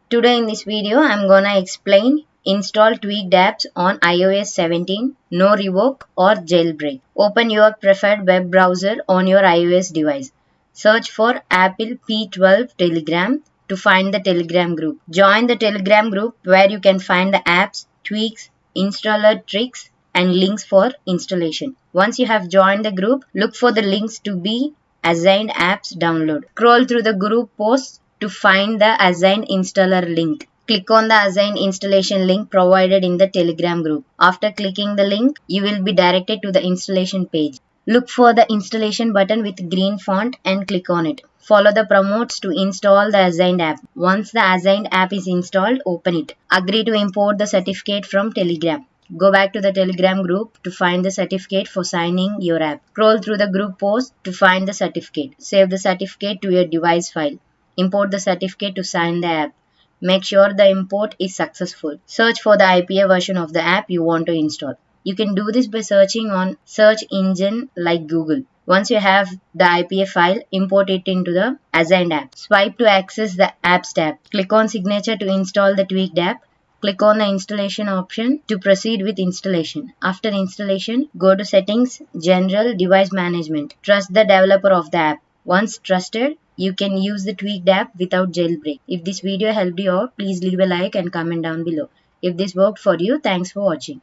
Today in this video, I'm gonna explain install tweaked apps on iOS 17, no revoke or jailbreak. Open your preferred web browser on your iOS device. Search for Apple P12 Telegram to find the Telegram group. Join the Telegram group where you can find the apps, tweaks, installer tricks, and links for installation. Once you have joined the group, look for the links to be assigned apps download. Scroll through the group posts to find the assigned installer link. Click on the assigned installation link provided in the Telegram group. After clicking the link, you will be directed to the installation page. Look for the installation button with green font and click on it. Follow the prompts to install the assigned app. Once the assigned app is installed, open it. Agree to import the certificate from Telegram. Go back to the Telegram group to find the certificate for signing your app. Scroll through the group post to find the certificate. Save the certificate to your device file. Import the certificate to sign the app. Make sure the import is successful. Search for the IPA version of the app you want to install. You can do this by searching on search engine like Google. Once you have the IPA file, import it into the assigned app. Swipe to access the apps tab. Click on signature to install the tweaked app. Click on the installation option to proceed with installation. After installation, go to settings, general device management. Trust the developer of the app. Once trusted, you can use the tweaked app without jailbreak. If this video helped you out, please leave a like and comment down below. If this worked for you, thanks for watching.